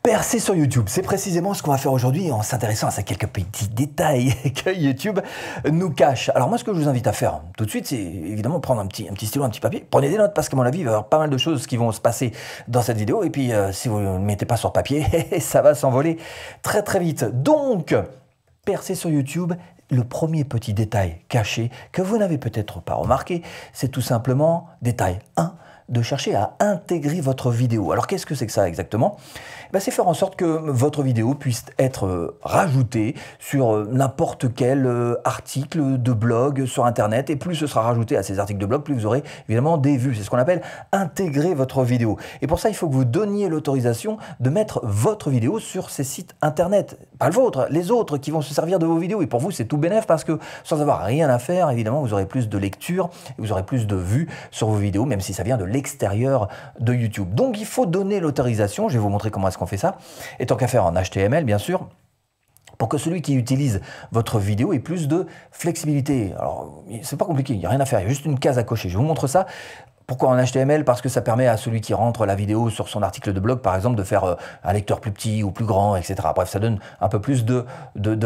Percer sur YouTube, c'est précisément ce qu'on va faire aujourd'hui en s'intéressant à ces quelques petits détails que YouTube nous cache. Alors moi, ce que je vous invite à faire tout de suite, c'est évidemment prendre un petit stylo, un petit papier. Prenez des notes parce qu'à mon avis, il va y avoir pas mal de choses qui vont se passer dans cette vidéo. Et puis, si vous ne le mettez pas sur papier, ça va s'envoler très très vite. Donc, percer sur YouTube, le premier petit détail caché que vous n'avez peut-être pas remarqué, c'est tout simplement détail 1. De chercher à intégrer votre vidéo. Alors qu'est-ce que c'est que ça exactement? C'est faire en sorte que votre vidéo puisse être rajoutée sur n'importe quel article de blog sur Internet. Et plus ce sera rajouté à ces articles de blog, plus vous aurez évidemment des vues. C'est ce qu'on appelle intégrer votre vidéo. Et pour ça, il faut que vous donniez l'autorisation de mettre votre vidéo sur ces sites Internet. Pas le vôtre, les autres qui vont se servir de vos vidéos. Et pour vous, c'est tout bénef parce que sans avoir rien à faire, évidemment, vous aurez plus de lectures et vous aurez plus de vues sur vos vidéos, même si ça vient de l'extérieur de YouTube. Donc, il faut donner l'autorisation. Je vais vous montrer comment est-ce qu'on fait ça. Et tant qu'à faire en HTML, bien sûr, pour que celui qui utilise votre vidéo ait plus de flexibilité. Alors, c'est pas compliqué, il n'y a rien à faire, il y a juste une case à cocher. Je vous montre ça. Pourquoi en HTML? Parce que ça permet à celui qui rentre la vidéo sur son article de blog, par exemple, de faire un lecteur plus petit ou plus grand, etc. Bref, ça donne un peu plus de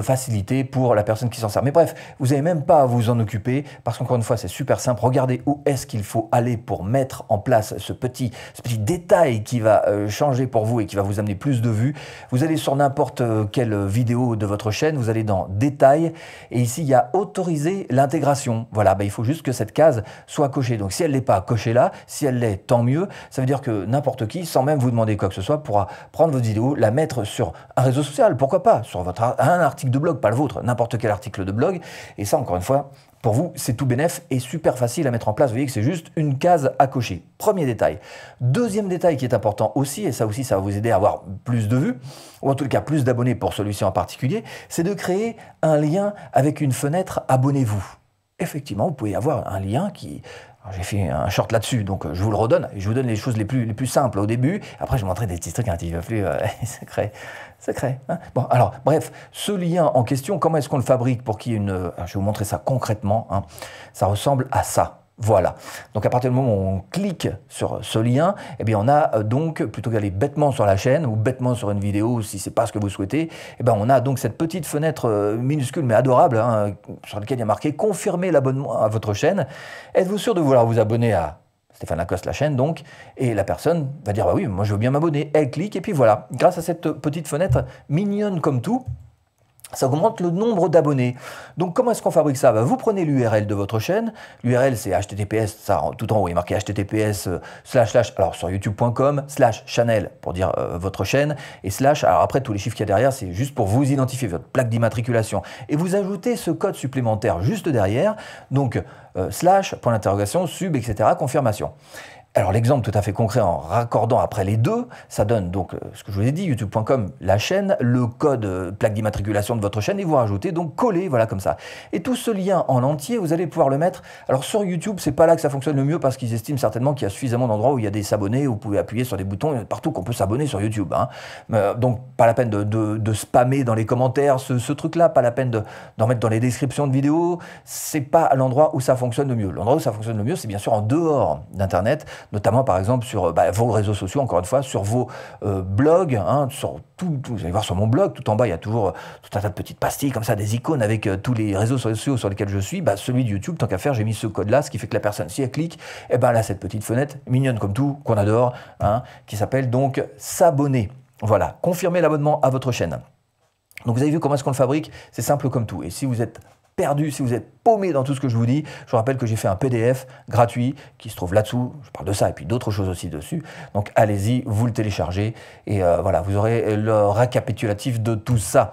facilité pour la personne qui s'en sert. Mais bref, vous n'avez même pas à vous en occuper, parce qu'encore une fois, c'est super simple. Regardez où est-ce qu'il faut aller pour mettre en place ce petit détail qui va changer pour vous et qui va vous amener plus de vues. Vous allez sur n'importe quelle vidéo de votre chaîne, vous allez dans Détails, et ici, il y a Autoriser l'intégration. Voilà, il faut juste que cette case soit cochée. Donc, si elle n'est pas cochée là, si elle l'est, tant mieux. Ça veut dire que n'importe qui, sans même vous demander quoi que ce soit, pourra prendre votre vidéo, la mettre sur un réseau social, pourquoi pas, sur un article de blog, pas le vôtre, n'importe quel article de blog. Et ça, encore une fois, pour vous, c'est tout bénef et super facile à mettre en place. Vous voyez que c'est juste une case à cocher. Premier détail. Deuxième détail qui est important aussi, et ça aussi, ça va vous aider à avoir plus de vues, ou en tout cas plus d'abonnés pour celui-ci en particulier, c'est de créer un lien avec une fenêtre « Abonnez-vous ». Effectivement, vous pouvez avoir un lien qui... J'ai fait un short là-dessus, donc je vous le redonne. Je vous donne les choses les plus simples au début. Après, je vais vous montrer des petits trucs un petit peu plus secrets. Hein. Bon, alors, bref, ce lien en question, comment est-ce qu'on le fabrique pour qu'il y ait une... Je vais vous montrer ça concrètement. Hein. Ça ressemble à ça. Voilà. Donc, à partir du moment où on clique sur ce lien, eh bien, on a donc, plutôt qu'aller bêtement sur la chaîne ou bêtement sur une vidéo, si c'est pas ce que vous souhaitez, eh bien, on a donc cette petite fenêtre minuscule mais adorable hein, sur laquelle il y a marqué « Confirmer l'abonnement à votre chaîne ». Êtes-vous sûr de vouloir vous abonner à Stéphane Lacoste, la chaîne donc, et la personne va dire « Bah oui, moi je veux bien m'abonner ». Elle clique et puis voilà. Grâce à cette petite fenêtre mignonne comme tout, ça augmente le nombre d'abonnés. Donc, comment est-ce qu'on fabrique ça? Vous prenez l'URL de votre chaîne. L'URL, c'est https, ça, tout en haut, il est marqué https / alors sur youtube.com /channel pour dire votre chaîne et /, alors après, tous les chiffres qu'il y a derrière, c'est juste pour vous identifier, votre plaque d'immatriculation. Et vous ajoutez ce code supplémentaire juste derrière, donc / point d'interrogation, sub, etc., confirmation. Alors l'exemple tout à fait concret en raccordant après les deux, ça donne donc ce que je vous ai dit, youtube.com, la chaîne, le code plaque d'immatriculation de votre chaîne et vous rajoutez donc coller, voilà comme ça. Et tout ce lien en entier, vous allez pouvoir le mettre. Alors sur YouTube, c'est pas là que ça fonctionne le mieux parce qu'ils estiment certainement qu'il y a suffisamment d'endroits où il y a des s'abonner, où vous pouvez appuyer sur des boutons partout qu'on peut s'abonner sur YouTube. Hein. Donc pas la peine de spammer dans les commentaires ce truc-là, pas la peine d'en mettre dans les descriptions de vidéos. C'est pas l'endroit où ça fonctionne le mieux. L'endroit où ça fonctionne le mieu, c'est bien sûr en dehors d'Internet, notamment par exemple sur vos réseaux sociaux, encore une fois, sur vos blogs, hein, sur vous allez voir sur mon blog, tout en bas, il y a toujours tout un tas de petites pastilles comme ça, des icônes avec tous les réseaux sociaux sur lesquels je suis. Celui de YouTube, tant qu'à faire, j'ai mis ce code-là, ce qui fait que la personne, si elle clique, elle a cette petite fenêtre, mignonne comme tout, qu'on adore, hein, qui s'appelle donc s'abonner. Voilà, confirmer l'abonnement à votre chaîne. Donc vous avez vu comment est-ce qu'on le fabrique? C'est simple comme tout. Et si vous êtes perdu, si vous êtes paumé dans tout ce que je vous dis, je vous rappelle que j'ai fait un PDF gratuit qui se trouve là-dessous, je parle de ça et puis d'autres choses aussi dessus, donc allez-y, vous le téléchargez et voilà, vous aurez le récapitulatif de tout ça.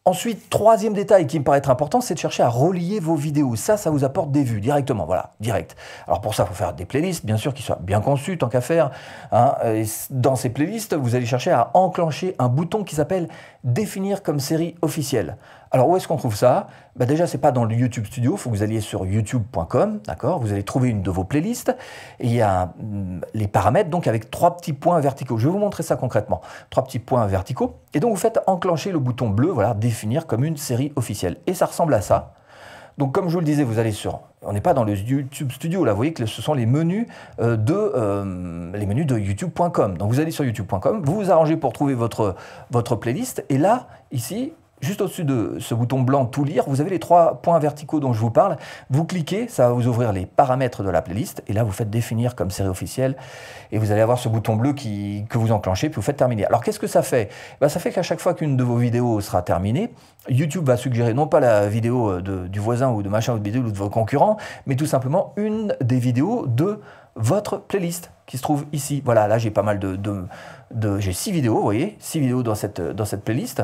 Ensuite, troisième détail qui me paraît être important, c'est de chercher à relier vos vidéos. Ça vous apporte des vues directement, voilà, direct. Alors pour ça, il faut faire des playlists, bien sûr, qui soient bien conçues, tant qu'à faire. Hein. Et dans ces playlists, vous allez chercher à enclencher un bouton qui s'appelle « Définir comme série officielle ». Alors où est-ce qu'on trouve ça? Déjà, c'est pas dans le YouTube Studio, il faut que vous alliez sur youtube.com, d'accord? Vous allez trouver une de vos playlists, et il y a les paramètres, donc avec 3 petits points verticaux. Je vais vous montrer ça concrètement. 3 petits points verticaux, et donc vous faites enclencher le bouton bleu, voilà, définir comme une série officielle. Et ça ressemble à ça. Donc comme je vous le disais, vous allez sur... On n'est pas dans le YouTube Studio, là, vous voyez que ce sont les menus de youtube.com. Donc vous allez sur youtube.com, vous vous arrangez pour trouver votre playlist, et là, ici, juste au-dessus de ce bouton blanc « Tout lire », vous avez les 3 points verticaux dont je vous parle. Vous cliquez, ça va vous ouvrir les paramètres de la playlist. Et là, vous faites « Définir comme série officielle ». Et vous allez avoir ce bouton bleu que vous enclenchez, puis vous faites « Terminer ». Alors, qu'est-ce que ça fait? Ça fait qu'à chaque fois qu'une de vos vidéos sera terminée, YouTube va suggérer non pas la vidéo du voisin ou de machin ou de bidule ou de vos concurrents, mais tout simplement une des vidéos de votre playlist qui se trouve ici. Voilà, là j'ai pas mal j'ai 6 vidéos, vous voyez, 6 vidéos dans cette playlist.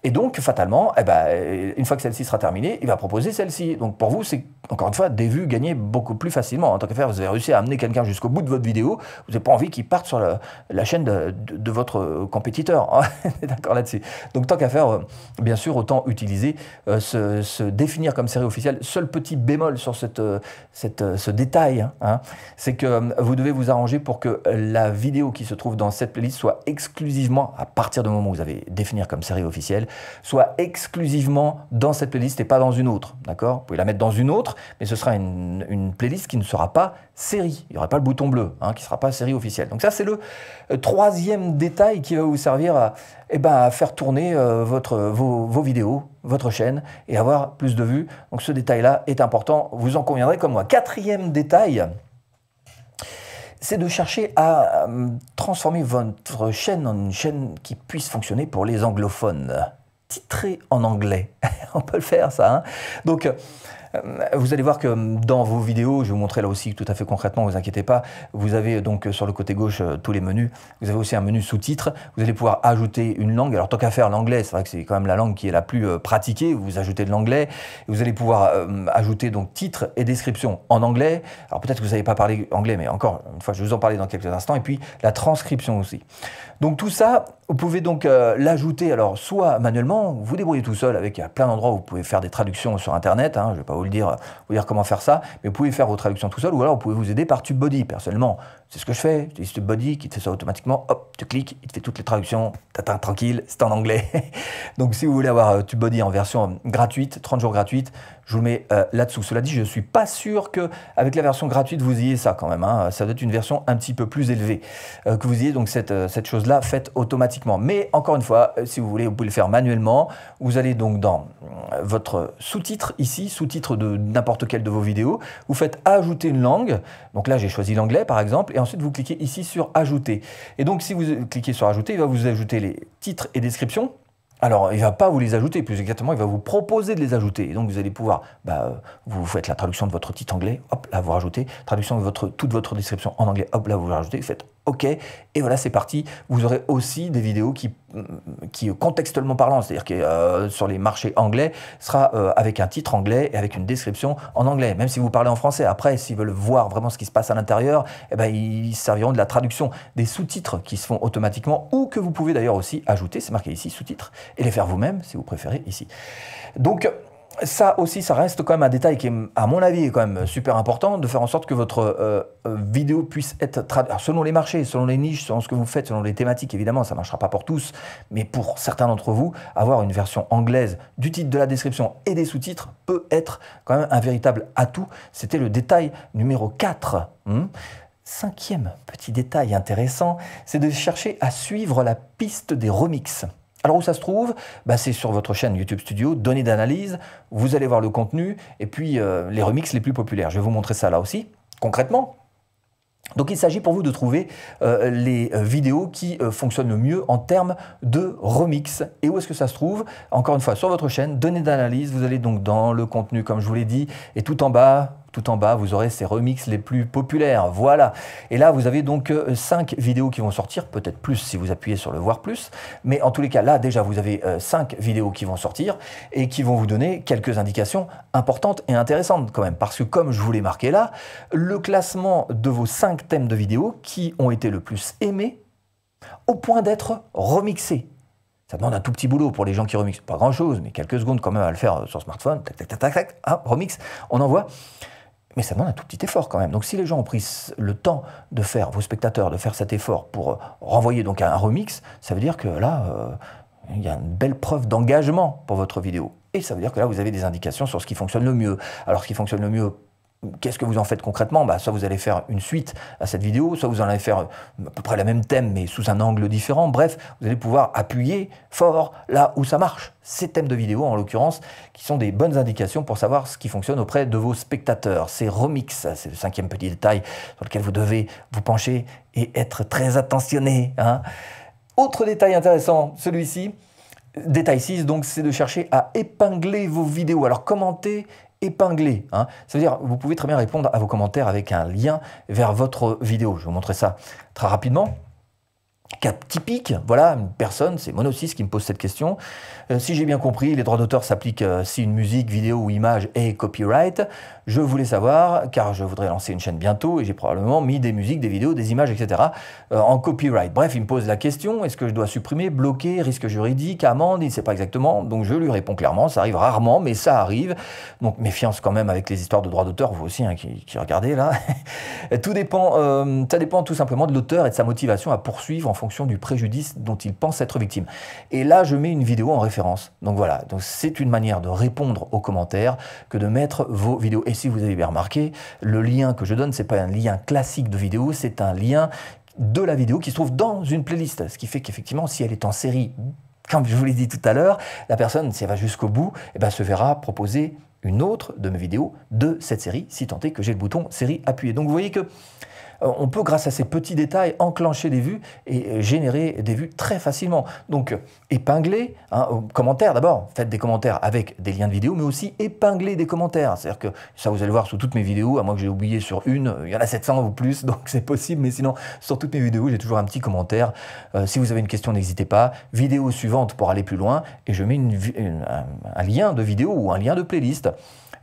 Et donc, fatalement, une fois que celle-ci sera terminée, il va proposer celle-ci. Donc pour vous, c'est encore une fois des vues gagnées beaucoup plus facilement. En tant qu'affaire, vous avez réussi à amener quelqu'un jusqu'au bout de votre vidéo. Vous n'avez pas envie qu'il parte sur la chaîne de votre compétiteur. D'accord là-dessus. Donc tant qu'à faire, bien sûr, autant utiliser se définir comme série officielle. Seul petit bémol sur ce détail, c'est que vous devez vous arranger pour que la vidéo qui se trouve dans cette playlist soit exclusivement, à partir du moment où vous avez définir comme série officielle, soit exclusivement dans cette playlist et pas dans une autre. D'accord? Vous pouvez la mettre dans une autre, mais ce sera une playlist qui ne sera pas série. Il n'y aura pas le bouton bleu, qui ne sera pas série officielle. Donc ça, c'est le 3e détail qui va vous servir à faire tourner vos vidéos, votre chaîne, et avoir plus de vues. Donc ce détail-là est important, vous en conviendrez comme moi. 4e détail, c'est de chercher à transformer votre chaîne en une chaîne qui puisse fonctionner pour les anglophones. Titré en anglais. On peut le faire, ça. Donc, vous allez voir que dans vos vidéos, je vais vous montrer là aussi tout à fait concrètement, ne vous inquiétez pas, vous avez donc sur le côté gauche tous les menus, vous avez aussi un menu sous-titres, vous allez pouvoir ajouter une langue. Alors tant qu'à faire l'anglais, c'est vrai que c'est quand même la langue qui est la plus pratiquée, vous ajoutez de l'anglais, vous allez pouvoir ajouter donc titre et description en anglais. Alors peut-être que vous n'avez pas parlé anglais, mais encore une fois, je vais vous en parler dans quelques instants, et puis la transcription aussi. Donc tout ça, vous pouvez donc l'ajouter, alors soit manuellement, vous vous débrouillez tout seul avec plein d'endroits où vous pouvez faire des traductions sur Internet, je ne vais pas vous dire comment faire ça, mais vous pouvez faire vos traductions tout seul, ou alors vous pouvez vous aider par TubeBuddy. Personnellement, c'est ce que je fais, j'utilise TubeBuddy qui te fait ça automatiquement, hop, tu cliques, il te fait toutes les traductions, t'attends tranquille, c'est en anglais. Donc si vous voulez avoir TubeBuddy en version gratuite, 30 jours gratuite, je vous le mets là-dessous. Cela dit, je ne suis pas sûr qu'avec la version gratuite, vous ayez ça quand même. Ça doit être une version un petit peu plus élevée, que vous ayez donc cette chose-là faite automatiquement. Mais encore une fois, si vous voulez, vous pouvez le faire manuellement. Vous allez donc dans votre sous-titre ici, sous-titre de n'importe quelle de vos vidéos. Vous faites ajouter une langue. Donc là, j'ai choisi l'anglais par exemple. Et ensuite, vous cliquez ici sur ajouter. Et donc, si vous cliquez sur ajouter, il va vous ajouter les titres et descriptions. Alors, il ne va pas vous les ajouter, plus exactement, il va vous proposer de les ajouter. Et donc, vous allez pouvoir, vous faites la traduction de votre titre anglais, hop, là, vous rajoutez, traduction de toute votre description en anglais, hop, là, vous rajoutez, vous faites OK, et voilà, c'est parti. Vous aurez aussi des vidéos qui contextuellement parlant, c'est-à-dire que sur les marchés anglais, sera avec un titre anglais et avec une description en anglais. Même si vous parlez en français, après, s'ils veulent voir vraiment ce qui se passe à l'intérieur, ils serviront de la traduction des sous-titres qui se font automatiquement, ou que vous pouvez d'ailleurs aussi ajouter, c'est marqué ici, sous-titres, et les faire vous-même, si vous préférez, ici. Donc, ça aussi, ça reste quand même un détail qui est, à mon avis, est quand même super important, de faire en sorte que votre vidéo puisse être traduite selon les marchés, selon les niches, selon ce que vous faites, selon les thématiques. Évidemment, ça ne marchera pas pour tous, mais pour certains d'entre vous, avoir une version anglaise du titre, de la description et des sous-titres peut être quand même un véritable atout. C'était le détail numéro 4. 5e petit détail intéressant, c'est de chercher à suivre la piste des remixes. Alors où ça se trouve? C'est sur votre chaîne YouTube Studio, données d'analyse, vous allez voir le contenu et puis les remixes les plus populaires. Je vais vous montrer ça là aussi, concrètement. Donc il s'agit pour vous de trouver les vidéos qui fonctionnent le mieux en termes de remix. Et où est-ce que ça se trouve? Encore une fois, sur votre chaîne, données d'analyse, vous allez donc dans le contenu comme je vous l'ai dit, et tout en bas, vous aurez ces remixes les plus populaires. Voilà. Et là, vous avez donc 5 vidéos qui vont sortir, peut-être plus si vous appuyez sur le voir plus. Mais en tous les cas, là, déjà, vous avez 5 vidéos qui vont sortir et qui vont vous donner quelques indications importantes et intéressantes quand même. Parce que comme je vous l'ai marqué là, le classement de vos 5 thèmes de vidéos qui ont été le plus aimés au point d'être remixés. Ça demande un tout petit boulot pour les gens qui remixent. Pas grand-chose, mais quelques secondes quand même à le faire sur smartphone. Tac, tac, tac, tac, tac. Ah, remix, on envoie. Mais ça demande un tout petit effort quand même. Donc si les gens ont pris le temps de faire, vos spectateurs, de faire cet effort pour renvoyer donc un remix, ça veut dire que là, il y a une belle preuve d'engagement pour votre vidéo. Et ça veut dire que là, vous avez des indications sur ce qui fonctionne le mieux. Alors, ce qui fonctionne le mieux, qu'est-ce que vous en faites concrètement? Soit vous allez faire une suite à cette vidéo, soit vous en allez faire à peu près le même thème, mais sous un angle différent. Bref, vous allez pouvoir appuyer fort là où ça marche. Ces thèmes de vidéo, en l'occurrence, qui sont des bonnes indications pour savoir ce qui fonctionne auprès de vos spectateurs. Ces remixes, c'est le 5e petit détail sur lequel vous devez vous pencher et être très attentionné, hein. Autre détail intéressant, celui-ci, détail 6, donc c'est de chercher à épingler vos vidéos. Alors commenter, épingler, hein. Ça veut dire vous pouvez très bien répondre à vos commentaires avec un lien vers votre vidéo. Je vais vous montrer ça très rapidement. Cas typique, voilà, une personne, c'est Mono6 qui me pose cette question. Si j'ai bien compris, les droits d'auteur s'appliquent si une musique, vidéo ou image est copyright. Je voulais savoir, car je voudrais lancer une chaîne bientôt et j'ai probablement mis des musiques, des vidéos, des images, etc. En copyright. Bref, il me pose la question, est-ce que je dois supprimer, bloquer, risque juridique, amende, il ne sait pas exactement. Donc je lui réponds clairement, ça arrive rarement, mais ça arrive. Donc méfiance quand même avec les histoires de droits d'auteur, vous aussi hein, qui regardez là. Tout dépend, ça dépend tout simplement de l'auteur et de sa motivation à poursuivre en fonction du préjudice dont il pense être victime. Et là, je mets une vidéo en référence. Donc voilà, donc c'est une manière de répondre aux commentaires que de mettre vos vidéos. Et si vous avez bien remarqué, le lien que je donne, c'est pas un lien classique de vidéo, c'est un lien de la vidéo qui se trouve dans une playlist. Ce qui fait qu'effectivement, si elle est en série, comme je vous l'ai dit tout à l'heure, la personne, si elle va jusqu'au bout, eh ben, se verra proposer une autre de mes vidéos de cette série, si tant est que j'ai le bouton série appuyé. Donc vous voyez que on peut, grâce à ces petits détails, enclencher des vues et générer des vues très facilement. Donc, épingler, hein, commentaires d'abord, faites des commentaires avec des liens de vidéo, mais aussi épingler des commentaires. C'est-à-dire que ça, vous allez voir sous toutes mes vidéos, à moins que j'ai oublié sur une, il y en a 700 ou plus, donc c'est possible, mais sinon, sur toutes mes vidéos, j'ai toujours un petit commentaire. Si vous avez une question, n'hésitez pas. Vidéo suivante pour aller plus loin, et je mets un lien de vidéo ou un lien de playlist.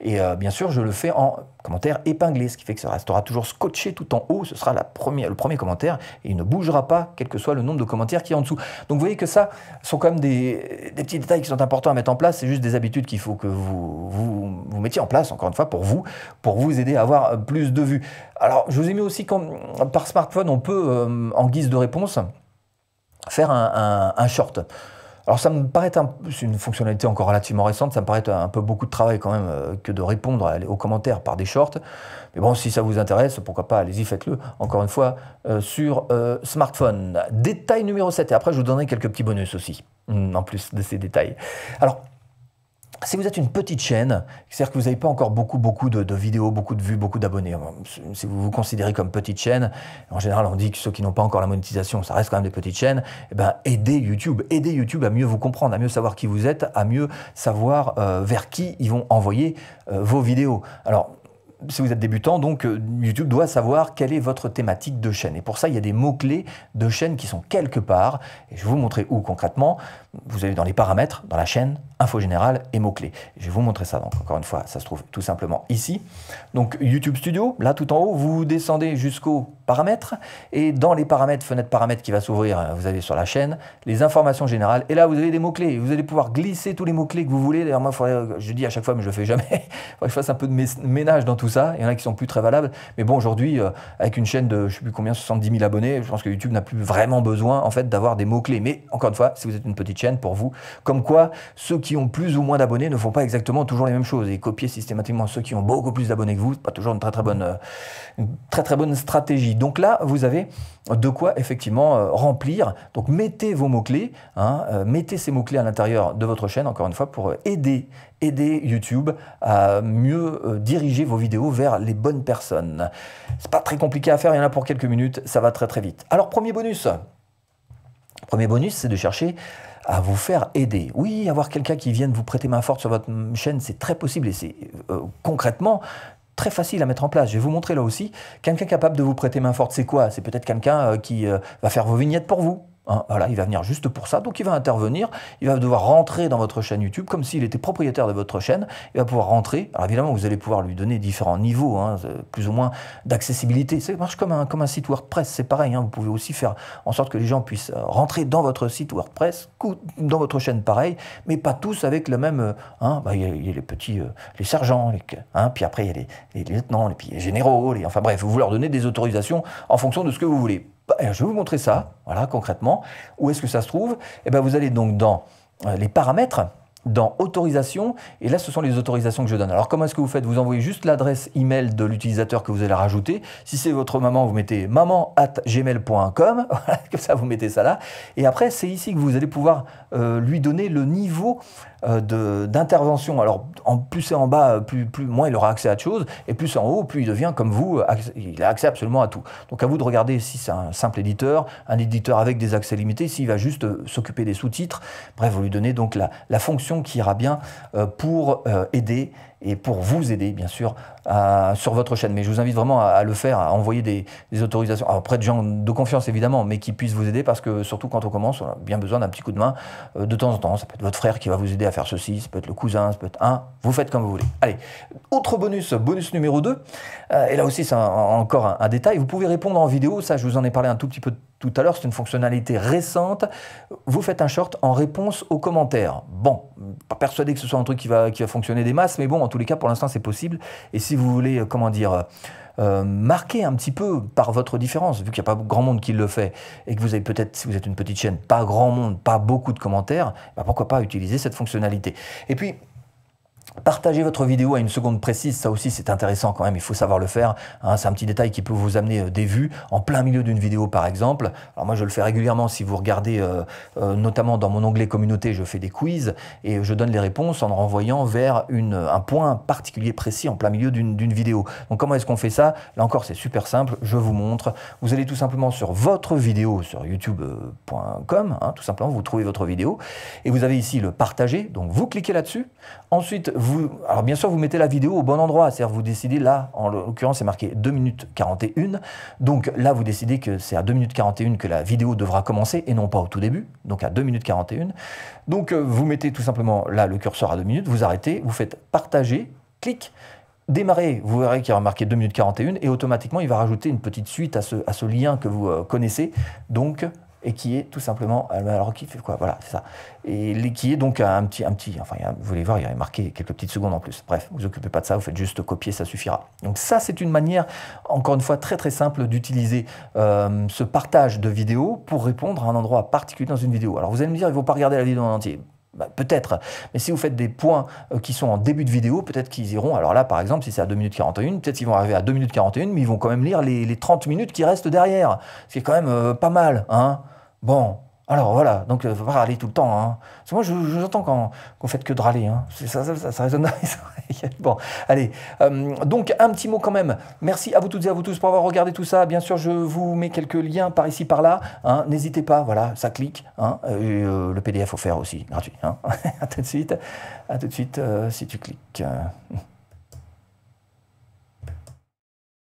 Et bien sûr, je le fais en commentaire épinglé, ce qui fait que ça restera toujours scotché tout en haut. Ce sera le premier commentaire et il ne bougera pas, quel que soit le nombre de commentaires qui est en dessous. Donc vous voyez que ça sont quand même des petits détails qui sont importants à mettre en place. C'est juste des habitudes qu'il faut que vous mettiez en place, encore une fois, pour vous aider à avoir plus de vues. Alors, je vous ai mis aussi, par smartphone, on peut, en guise de réponse, faire un short. Alors ça me paraît, c'est une fonctionnalité encore relativement récente, ça me paraît un peu beaucoup de travail quand même que de répondre aux commentaires par des shorts. Mais bon, si ça vous intéresse, pourquoi pas, allez-y, faites-le, encore une fois, sur smartphone. Détail numéro 7, et après je vous donnerai quelques petits bonus aussi, en plus de ces détails. Alors, si vous êtes une petite chaîne, c'est-à-dire que vous n'avez pas encore beaucoup de vidéos, beaucoup de vues, beaucoup d'abonnés, si vous vous considérez comme petite chaîne, en général on dit que ceux qui n'ont pas encore la monétisation, ça reste quand même des petites chaînes, eh ben, aidez YouTube à mieux vous comprendre, à mieux savoir qui vous êtes, à mieux savoir vers qui ils vont envoyer vos vidéos. Alors, si vous êtes débutant, donc YouTube doit savoir quelle est votre thématique de chaîne. Et pour ça, il y a des mots-clés de chaîne qui sont quelque part. Et je vais vous montrer où concrètement. Vous allez dans les paramètres, dans la chaîne, info générale et mots-clés. Je vais vous montrer ça. Donc encore une fois, ça se trouve tout simplement ici. Donc YouTube Studio, là tout en haut, vous descendez jusqu'aux paramètres. Et dans les paramètres, fenêtre paramètres qui va s'ouvrir, vous avez sur la chaîne, les informations générales. Et là, vous avez des mots-clés. Vous allez pouvoir glisser tous les mots-clés que vous voulez. D'ailleurs, moi, je dis à chaque fois, mais je le fais jamais. Il faudrait que je fasse un peu de ménage dans tout ça. Il y en a qui sont plus très valables. Mais bon, aujourd'hui, avec une chaîne de, je ne sais plus combien, 70 000 abonnés, je pense que YouTube n'a plus vraiment besoin, en fait, d'avoir des mots-clés. Mais encore une fois, si vous êtes une petite chaîne, pour vous, comme quoi, ceux qui ont plus ou moins d'abonnés ne font pas exactement toujours les mêmes choses. Et copier systématiquement ceux qui ont beaucoup plus d'abonnés que vous, c'est pas toujours une très bonne stratégie. Donc là, vous avez de quoi effectivement remplir. Donc mettez vos mots-clés, hein, mettez ces mots-clés à l'intérieur de votre chaîne, encore une fois, pour aider YouTube à mieux diriger vos vidéos vers les bonnes personnes. C'est pas très compliqué à faire, il y en a pour quelques minutes, ça va très très vite. Alors premier bonus, c'est de chercher à vous faire aider. Oui, avoir quelqu'un qui vienne vous prêter main forte sur votre chaîne, c'est très possible et c'est concrètement très facile à mettre en place. Je vais vous montrer là aussi. Quelqu'un capable de vous prêter main forte, c'est quoi? C'est peut-être quelqu'un qui va faire vos vignettes pour vous. Hein, voilà, il va venir juste pour ça, donc il va intervenir, il va devoir rentrer dans votre chaîne YouTube comme s'il était propriétaire de votre chaîne, il va pouvoir rentrer. Alors évidemment, vous allez pouvoir lui donner différents niveaux, hein, plus ou moins d'accessibilité. Ça marche comme un site WordPress, c'est pareil, hein, vous pouvez aussi faire en sorte que les gens puissent rentrer dans votre site WordPress, dans votre chaîne pareil, mais pas tous avec le même... il y a les petits, les sergents, puis après il y a les lieutenants, les généraux, enfin bref, vous leur donnez des autorisations en fonction de ce que vous voulez. Je vais vous montrer ça, voilà, concrètement. Où est-ce que ça se trouve? Eh bien, vous allez donc dans les paramètres, dans autorisation, et là ce sont les autorisations que je donne. Alors comment est-ce que vous faites? Vous envoyez juste l'adresse email de l'utilisateur que vous allez rajouter. Si c'est votre maman, vous mettez maman@gmail.com, comme ça vous mettez ça là, et après c'est ici que vous allez pouvoir lui donner le niveau d'intervention. Alors plus c'est en bas, moins il aura accès à de choses, et plus en haut, plus il devient comme vous, il a accès absolument à tout. Donc à vous de regarder si c'est un simple éditeur, un éditeur avec des accès limités, s'il va juste s'occuper des sous-titres. Bref, vous lui donnez donc la fonction qui ira bien pour aider et pour vous aider bien sûr sur votre chaîne. Mais je vous invite vraiment à le faire, à envoyer des autorisations auprès de gens de confiance évidemment, mais qui puissent vous aider, parce que surtout quand on commence, on a bien besoin d'un petit coup de main de temps en temps. Ça peut être votre frère qui va vous aider à faire ceci, ça peut être le cousin, ça peut être vous faites comme vous voulez. Allez, autre bonus numéro 2, et là aussi c'est encore un détail, vous pouvez répondre en vidéo, ça je vous en ai parlé un tout petit peu tout à l'heure, c'est une fonctionnalité récente. Vous faites un short en réponse aux commentaires. Bon, pas persuadé que ce soit un truc qui va fonctionner des masses, mais bon, en tous les cas, pour l'instant, c'est possible. Et si vous voulez, comment dire, marquer un petit peu par votre différence, vu qu'il n'y a pas grand monde qui le fait, et que vous avez peut-être, si vous êtes une petite chaîne, pas grand monde, pas beaucoup de commentaires, bah pourquoi pas utiliser cette fonctionnalité. Et puis, partagez votre vidéo à une seconde précise, ça aussi c'est intéressant quand même, il faut savoir le faire, hein, c'est un petit détail qui peut vous amener des vues en plein milieu d'une vidéo par exemple. Alors moi je le fais régulièrement, si vous regardez notamment dans mon onglet communauté, je fais des quiz et je donne les réponses en renvoyant vers un point particulier précis en plein milieu d'une vidéo. Donc comment est-ce qu'on fait ça? Là encore c'est super simple, je vous montre. Vous allez tout simplement sur votre vidéo sur youtube.com, hein, tout simplement vous trouvez votre vidéo et vous avez ici le partager, donc vous cliquez là-dessus. Ensuite, alors bien sûr, vous mettez la vidéo au bon endroit, c'est-à-dire vous décidez là, en l'occurrence c'est marqué 2 minutes 41, donc là vous décidez que c'est à 2 minutes 41 que la vidéo devra commencer et non pas au tout début, donc à 2 minutes 41. Donc vous mettez tout simplement là le curseur à 2 minutes, vous arrêtez, vous faites partager, clic, démarrer, vous verrez qu'il y aura marqué 2 minutes 41 et automatiquement il va rajouter une petite suite à ce lien que vous connaissez, donc et qui est tout simplement, alors qui fait quoi, voilà, c'est ça, et qui est donc un petit, enfin, vous allez voir, il y a marqué quelques petites secondes en plus, bref, vous occupez pas de ça, vous faites juste copier, ça suffira. Donc ça, c'est une manière, encore une fois, très très simple d'utiliser ce partage de vidéos pour répondre à un endroit particulier dans une vidéo. Alors vous allez me dire, il ne faut pas regarder la vidéo en entier. Bah, peut-être, mais si vous faites des points qui sont en début de vidéo, peut-être qu'ils iront, alors là par exemple si c'est à 2 minutes 41, peut-être qu'ils vont arriver à 2 minutes 41, mais ils vont quand même lire les 30 minutes qui restent derrière, ce qui est quand même pas mal, hein. Bon, alors voilà, donc il ne faut pas râler tout le temps, hein. Parce que moi je vous entends quand vous faites que de râler, hein. Ça résonne dans les oreilles. Bon, allez, donc un petit mot quand même, merci à vous toutes et à vous tous pour avoir regardé tout ça, bien sûr je vous mets quelques liens par ici par là, hein. N'hésitez pas, voilà, ça clique, hein. Et, le PDF offert aussi, gratuit, hein. À tout de suite si tu cliques.